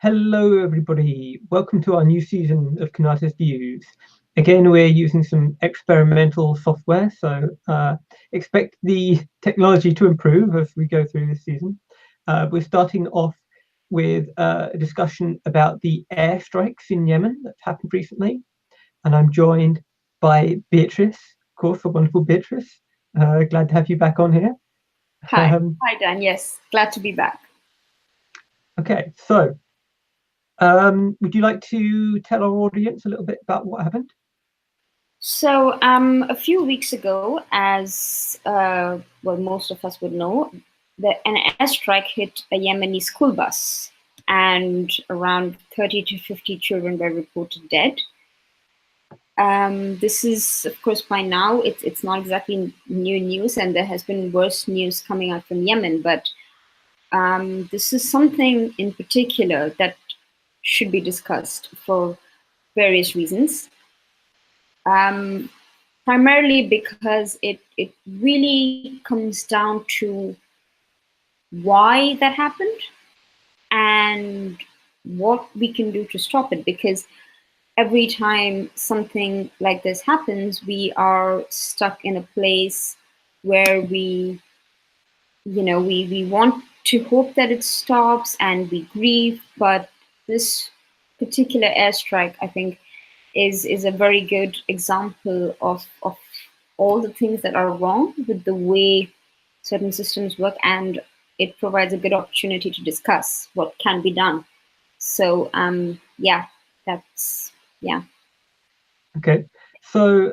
Hello, everybody. Welcome to our new season of Conatus Views. Again, we're using some experimental software, so expect the technology to improve as we go through this season. We're starting off with a discussion about the airstrikes in Yemen that's happened recently, and I'm joined by Beatrice, of course, the wonderful Beatrice. Glad to have you back on here. Hi, Dan. Yes, glad to be back. Okay, so would you like to tell our audience a little bit about what happened? So, a few weeks ago, as most of us would know, an airstrike hit a Yemeni school bus, and around 30 to 50 children were reported dead. This is, of course, by now it's not exactly new news, and there has been worse news coming out from Yemen. But this is something in particular that should be discussed for various reasons. Primarily because it really comes down to why that happened and what we can do to stop it. Because every time something like this happens, we are stuck in a place where we want to hope that it stops and we grieve. But this particular airstrike, I think, is a very good example of all the things that are wrong with the way certain systems work, and it provides a good opportunity to discuss what can be done. So yeah. Okay, so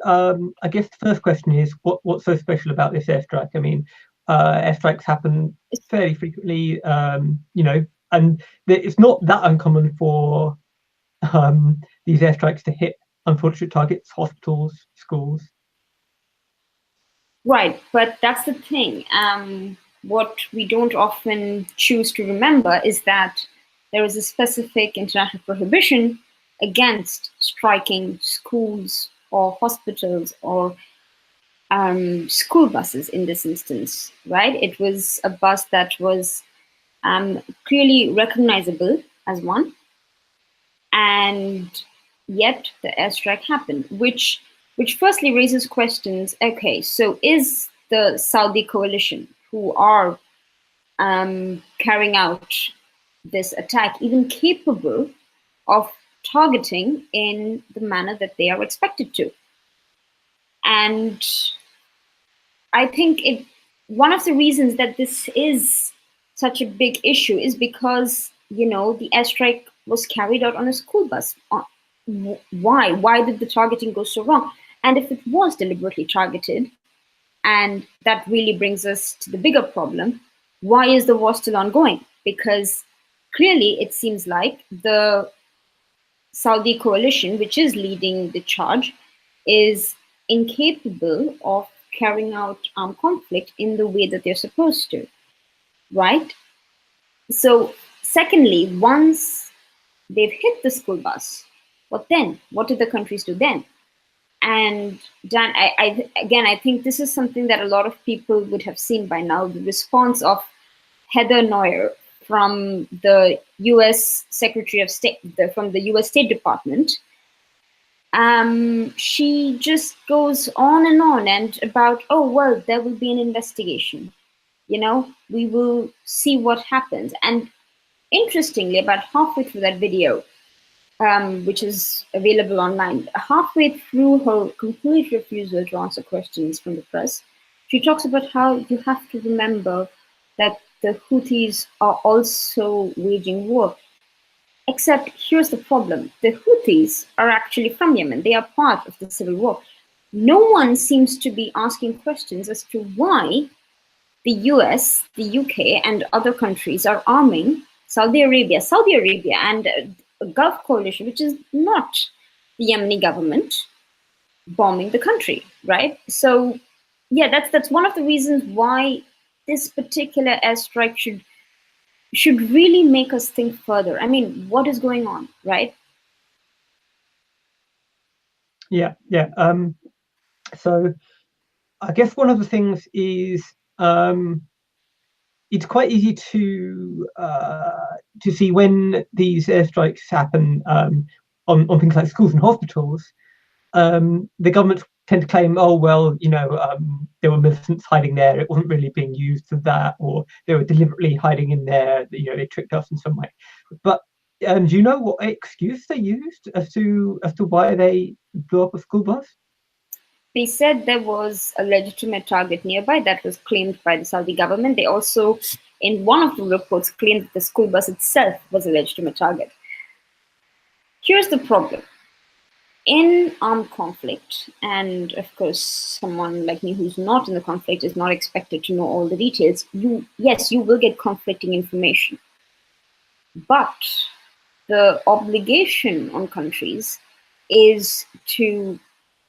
I guess the first question is what's so special about this airstrike? I mean, airstrikes happen fairly frequently, and it's not that uncommon for these airstrikes to hit unfortunate targets, hospitals, schools. Right, but that's the thing. What we don't often choose to remember is that there is a specific international prohibition against striking schools or hospitals or school buses in this instance, right? It was a bus that was clearly recognizable as one, and yet the airstrike happened, which firstly raises questions. Okay, so is the Saudi coalition, who are carrying out this attack, even capable of targeting in the manner that they are expected to? And I think one of the reasons that this is such a big issue is because, the airstrike was carried out on a school bus. Why? Why did the targeting go so wrong? And if it was deliberately targeted, and that really brings us to the bigger problem, why is the war still ongoing? Because clearly it seems like the Saudi coalition, which is leading the charge, is incapable of carrying out armed conflict in the way that they're supposed to, right? So, secondly, once they've hit the school bus, what then? What did the countries do then? And Dan, I think this is something that a lot of people would have seen by now. The response of Heather Nauer from the U.S. Secretary of State, from the U.S. State Department, she just goes on and about, oh, well, there will be an investigation. We will see what happens. And interestingly, about halfway through that video, which is available online, halfway through her complete refusal to answer questions from the press, she talks about how you have to remember that the Houthis are also waging war. Except here's the problem. The Houthis are actually from Yemen. They are part of the civil war. No one seems to be asking questions as to why the US, the UK, and other countries are arming Saudi Arabia and a Gulf coalition, which is not the Yemeni government, bombing the country, right? So, yeah, that's one of the reasons why this particular airstrike should really make us think further. I mean, what is going on, right? Yeah. So I guess one of the things is it's quite easy to see when these airstrikes happen on things like schools and hospitals. The governments tend to claim, oh well, there were militants hiding there; it wasn't really being used for that, or they were deliberately hiding in there. They tricked us in some way. But do you know what excuse they used as to why they blew up a school bus? They said there was a legitimate target nearby that was claimed by the Saudi government. They also, in one of the reports, claimed that the school bus itself was a legitimate target. Here's the problem. In armed conflict, and of course, someone like me who's not in the conflict is not expected to know all the details, yes, you will get conflicting information. But the obligation on countries is to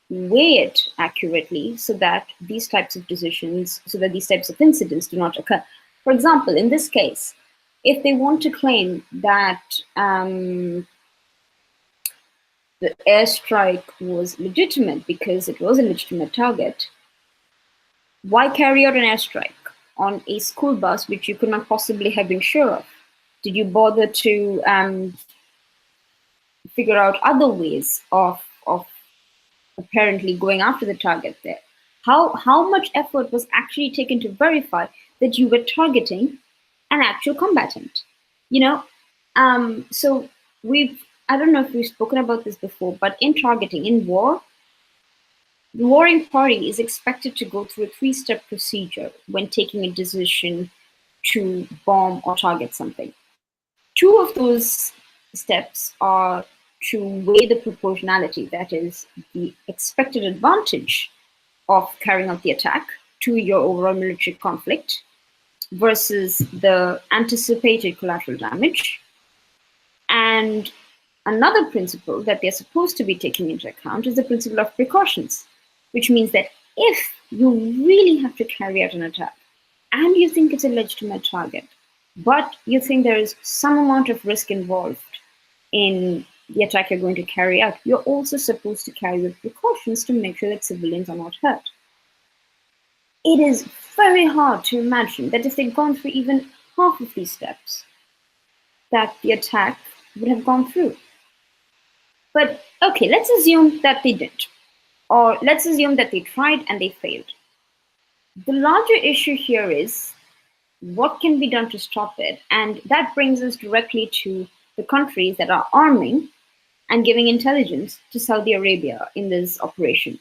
weigh it accurately so that these types of incidents do not occur. For example, in this case, if they want to claim that the airstrike was legitimate because it was a legitimate target, why carry out an airstrike on a school bus which you could not possibly have been sure of? Did you bother to figure out other ways of apparently going after the target there? How much effort was actually taken to verify that you were targeting an actual combatant? So I don't know if we've spoken about this before, but in targeting, in war, the warring party is expected to go through a 3-step procedure when taking a decision to bomb or target something. 2 of those steps are to weigh the proportionality, that is, the expected advantage of carrying out the attack to your overall military conflict versus the anticipated collateral damage. And another principle that they're supposed to be taking into account is the principle of precautions, which means that if you really have to carry out an attack and you think it's a legitimate target, but you think there is some amount of risk involved in the attack you're going to carry out, you're also supposed to carry with precautions to make sure that civilians are not hurt. It is very hard to imagine that if they'd gone through even half of these steps, that the attack would have gone through. But okay, let's assume that they didn't. Or let's assume that they tried and they failed. The larger issue here is what can be done to stop it? And that brings us directly to the countries that are arming and giving intelligence to Saudi Arabia in this operation.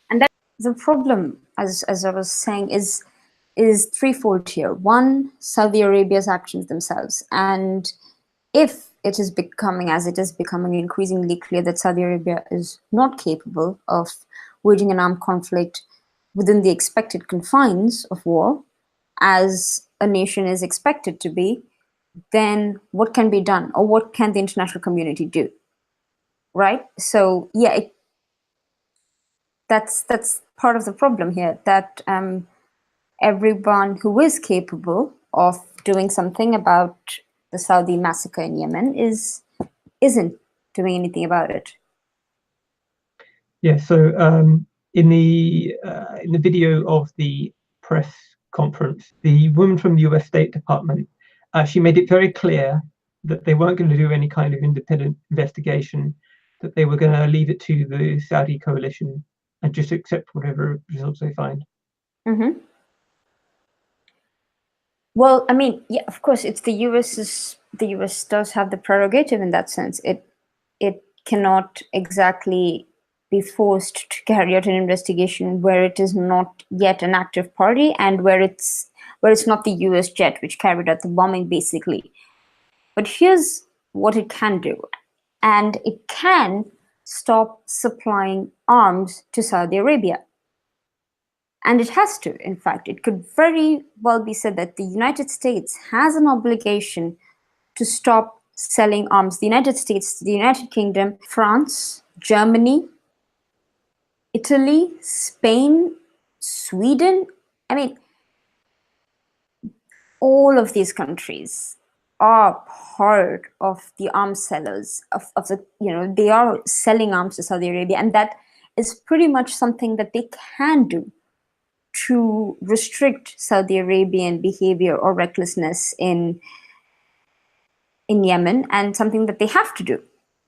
And that the problem, as I was saying, is threefold here. One, Saudi Arabia's actions themselves. And if it is becoming, as it is becoming increasingly clear that Saudi Arabia is not capable of waging an armed conflict within the expected confines of war, as a nation is expected to be, then what can be done, or what can the international community do? Right? So yeah, that's part of the problem here, that everyone who is capable of doing something about the Saudi massacre in Yemen isn't doing anything about it. Yeah. So in the video of the press conference, the woman from the US State Department, she made it very clear that they weren't going to do any kind of independent investigation, that they were going to leave it to the Saudi coalition and just accept whatever results they find. Mm-hmm. Well, I mean, yeah, of course, it's the US does have the prerogative in that sense. It cannot exactly be forced to carry out an investigation where it is not yet an active party and where it's not the US jet which carried out the bombing, basically. But here's what it can do. And it can stop supplying arms to Saudi Arabia. And it has to, in fact. It could very well be said that the United States has an obligation to stop selling arms. The United States, the United Kingdom, France, Germany, Italy, Spain, Sweden. I mean, all of these countries are part of the arms sellers of the, they are selling arms to Saudi Arabia, and that is pretty much something that they can do to restrict Saudi Arabian behavior or recklessness in Yemen, and something that they have to do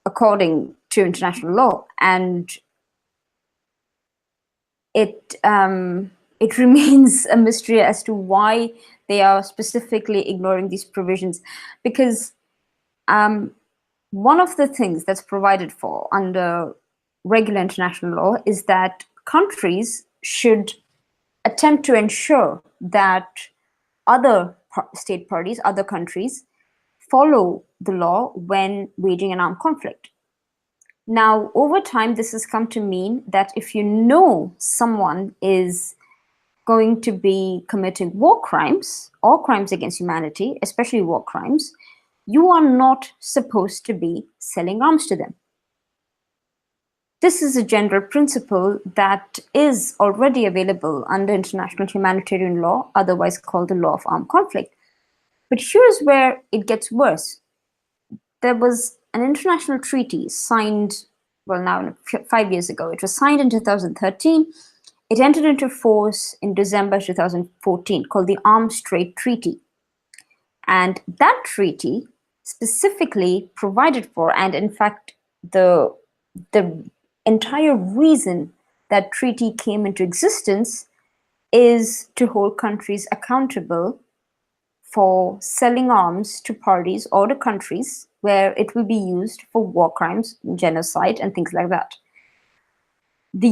according to international law. And it remains a mystery as to why they are specifically ignoring these provisions, because one of the things that's provided for under regular international law is that countries should attempt to ensure that other state parties, other countries, follow the law when waging an armed conflict. Now, over time, this has come to mean that if you know someone is going to be committing war crimes or crimes against humanity, especially war crimes, you are not supposed to be selling arms to them. This is a general principle that is already available under international humanitarian law, otherwise called the law of armed conflict. But here's where it gets worse. There was an international treaty signed, well, now 5 years ago. It was signed in 2013. It entered into force in December 2014, called the Arms Trade Treaty. And that treaty specifically provided for, and in fact, the entire reason that treaty came into existence is to hold countries accountable for selling arms to parties or to countries where it will be used for war crimes, genocide, and things like that. The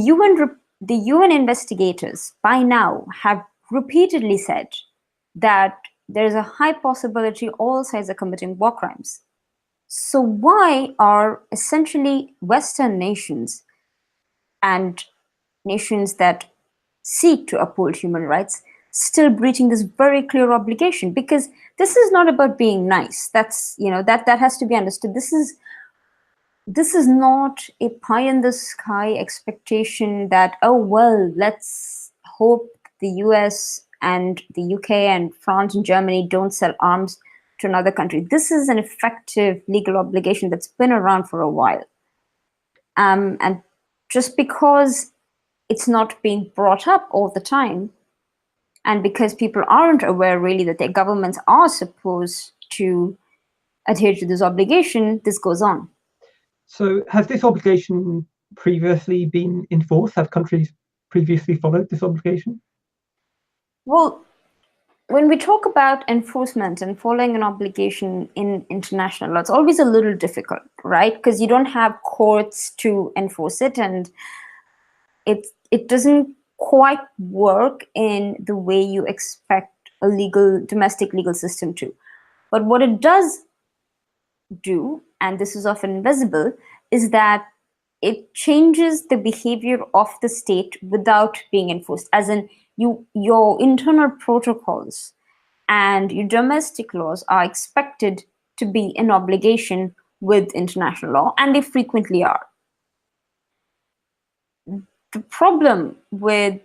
UN investigators by now have repeatedly said that there is a high possibility all sides are committing war crimes. So why are essentially Western nations and nations that seek to uphold human rights still breaching this very clear obligation? Because this is not about being nice. That's, that has to be understood. This is not a pie in the sky expectation that, oh, well, let's hope the US and the UK and France and Germany don't sell arms to another country. This is an effective legal obligation that's been around for a while. And just because it's not being brought up all the time, and because people aren't aware really that their governments are supposed to adhere to this obligation, this goes on. So has this obligation previously been enforced? Have countries previously followed this obligation? Well, when we talk about enforcement and following an obligation in international law, it's always a little difficult, right? Because you don't have courts to enforce it, and it doesn't quite work in the way you expect a domestic legal system to. But what it does do, and this is often invisible, is that it changes the behavior of the state without being enforced. As in, your internal protocols and your domestic laws are expected to be an obligation with international law, and they frequently are. The problem with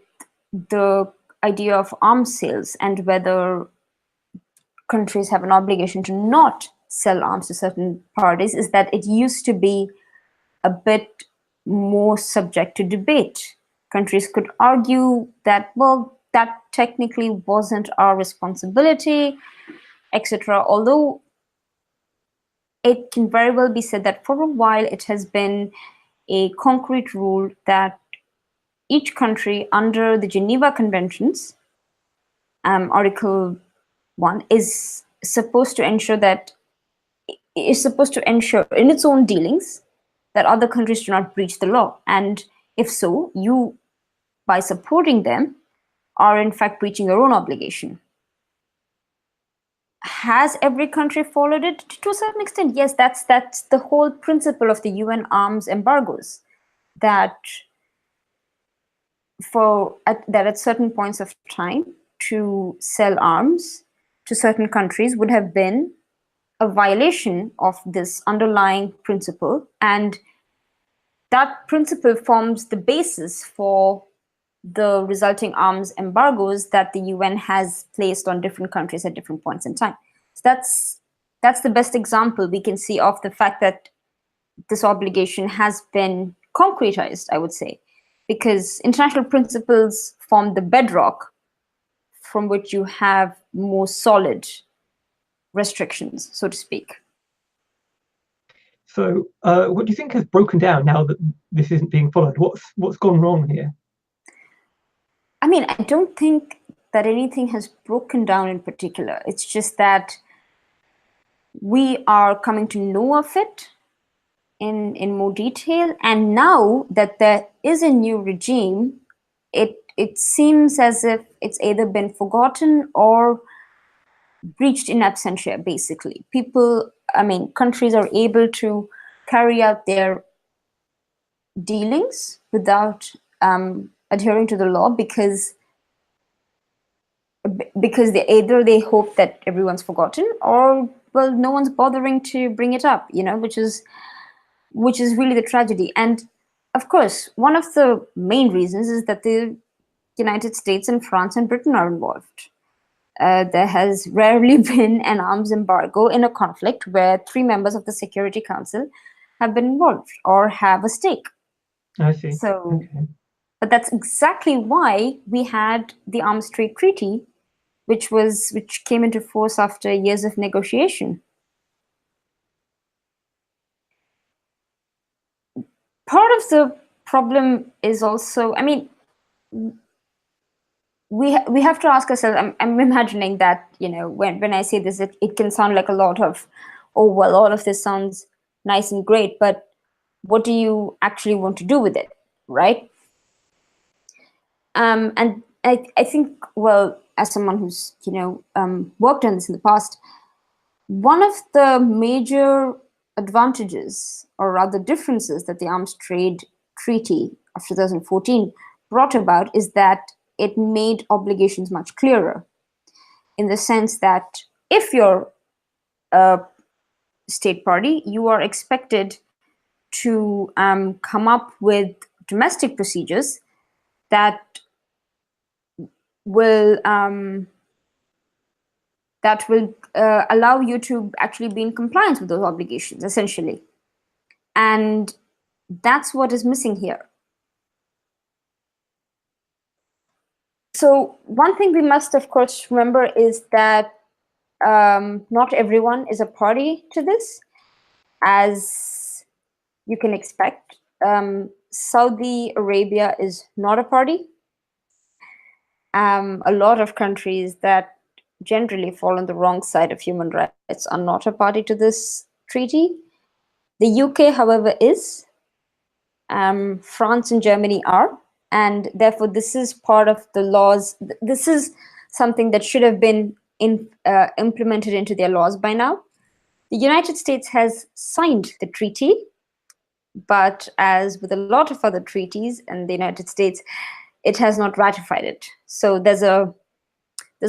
the idea of arms sales and whether countries have an obligation to not sell arms to certain parties is that it used to be a bit more subject to debate. Countries could argue that, well, that technically wasn't our responsibility, etc. Although it can very well be said that for a while it has been a concrete rule that each country under the Geneva Conventions, Article 1, is supposed to ensure in its own dealings that other countries do not breach the law. And if so, you, by supporting them, are in fact breaching your own obligation. Has every country followed it? To a certain extent, yes. That's the whole principle of the UN arms embargoes, that at certain points of time, to sell arms to certain countries would have been a violation of this underlying principle, and that principle forms the basis for the resulting arms embargoes that the UN has placed on different countries at different points in time. So that's the best example we can see of the fact that this obligation has been concretized, I would say. because international principles form the bedrock from which you have more solid restrictions, so to speak. So what do you think has broken down now that this isn't being followed? What's gone wrong here? I mean, I don't think that anything has broken down in particular. It's just that we are coming to know of it in more detail. And now that there is a new regime, it seems as if it's either been forgotten or breached in absentia, basically. Countries are able to carry out their dealings without adhering to the law because they hope that everyone's forgotten, or well, no one's bothering to bring it up, which is really the tragedy. And of course, one of the main reasons is that the United States and France and Britain are involved. There has rarely been an arms embargo in a conflict where 3 members of the Security Council have been involved or have a stake. I see. So, okay. But that's exactly why we had the Arms Trade Treaty, which came into force after years of negotiation. Part of the problem is also, we have to ask ourselves, I'm imagining that, when I say this, it can sound like a lot of, oh, well, all of this sounds nice and great, but what do you actually want to do with it, right? And I think, well, as someone who's, worked on this in the past, one of the major advantages, or rather differences, that the Arms Trade Treaty of 2014 brought about is that it made obligations much clearer, in the sense that if you're a state party, you are expected to come up with domestic procedures that will allow you to actually be in compliance with those obligations, essentially. And that's what is missing here. So one thing we must, of course, remember is that not everyone is a party to this, as you can expect. Saudi Arabia is not a party. A lot of countries that generally fall on the wrong side of human rights are not a party to this treaty. The UK, however, is. France and Germany are. And therefore, this is part of the laws. This is something that should have been implemented into their laws by now. The United States has signed the treaty, but as with a lot of other treaties in the United States, it has not ratified it. So there's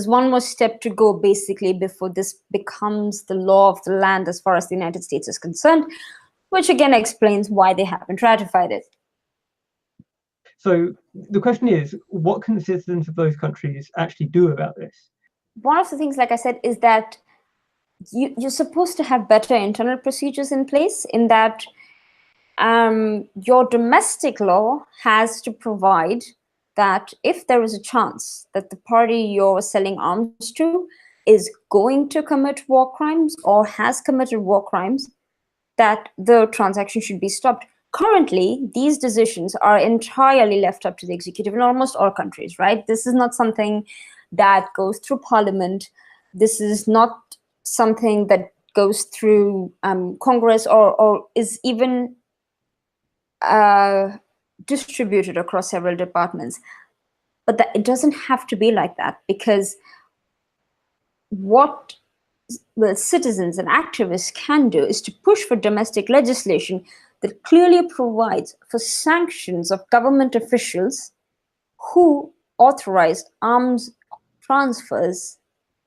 one more step to go, basically, before this becomes the law of the land as far as the United States is concerned, which again explains why they haven't ratified it. So the question is, what can the citizens of those countries actually do about this? One of the things, like I said, is that you're supposed to have better internal procedures in place, in that your domestic law has to provide that if there is a chance that the party you're selling arms to is going to commit war crimes or has committed war crimes, that the transaction should be stopped. Currently, these decisions are entirely left up to the executive in almost all countries, right? This is not something that goes through parliament. This is not something that goes through Congress or is even distributed across several departments. But it doesn't have to be like that, because what citizens and activists can do is to push for domestic legislation that clearly provides for sanctions of government officials who authorize arms transfers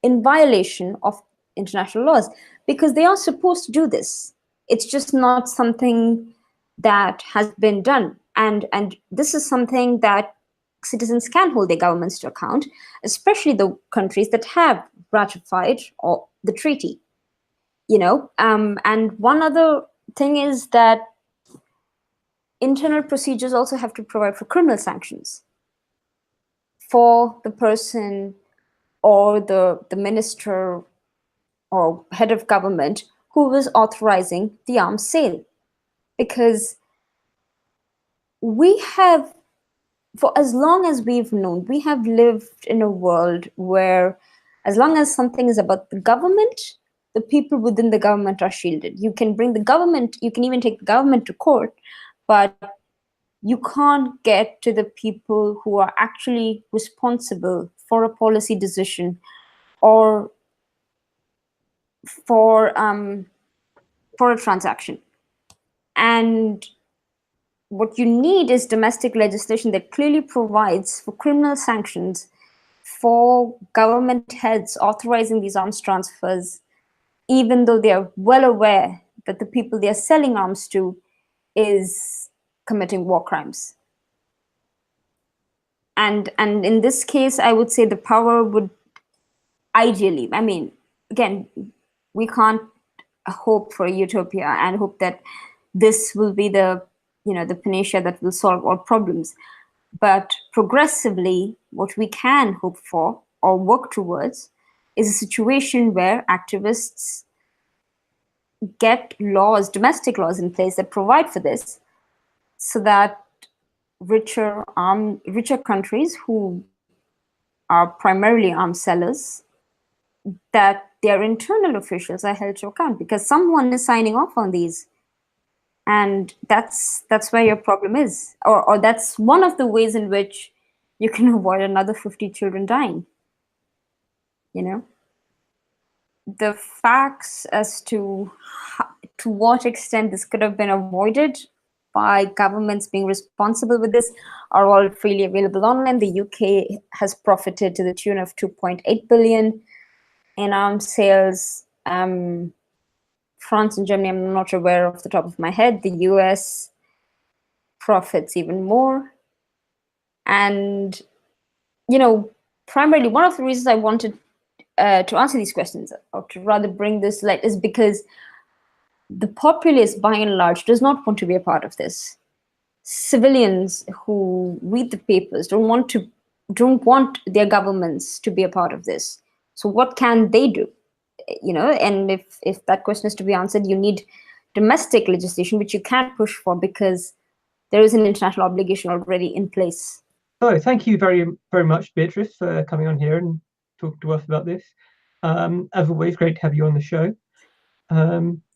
in violation of international laws, because they are supposed to do this. It's just not something that has been done. And this is something that citizens can hold their governments to account, especially the countries that have ratified the treaty. And one other thing is that internal procedures also have to provide for criminal sanctions for the person or the minister or head of government who was authorizing the arms sale. Because we have, for as long as we've known, we have lived in a world where as long as something is about the government, the people within the government are shielded. You can bring the government, you can even take the government to court, but you can't get to the people who are actually responsible for a policy decision or for a transaction. And what you need is domestic legislation that clearly provides for criminal sanctions for government heads authorizing these arms transfers, even though they are well aware that the people they are selling arms to is committing war crimes. And in this case, I would say the power would ideally, I mean, again, we can't hope for a utopia and hope that this will be the panacea that will solve all problems. But progressively, what we can hope for or work towards is a situation where activists get laws, domestic laws in place that provide for this, so that richer countries who are primarily arms sellers, that their internal officials are held to account, because someone is signing off on these. And that's where your problem is, or that's one of the ways in which you can avoid another 50 children dying. The facts as to what extent this could have been avoided by governments being responsible with this are all freely available online. The UK has profited to the tune of 2.8 billion in arms sales. France and Germany, I'm not aware off the top of my head. The US profits even more. And, primarily one of the reasons I wanted to answer these questions, or to rather bring this light, is because the populace, by and large, does not want to be a part of this. Civilians who read the papers don't want their governments to be a part of this. So what can they do? And if that question is to be answered, you need domestic legislation, which you can't push for because there is an international obligation already in place. Oh, thank you very, very much, Beatrice, for coming on here and talking to us about this. As always, great to have you on the show.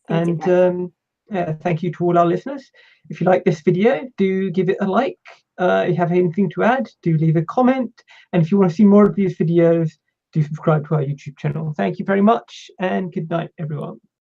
Thank you to all our listeners. If you like this video, do give it a like. If you have anything to add, do leave a comment. And if you want to see more of these videos, do subscribe to our YouTube channel. Thank you very much, and good night, everyone.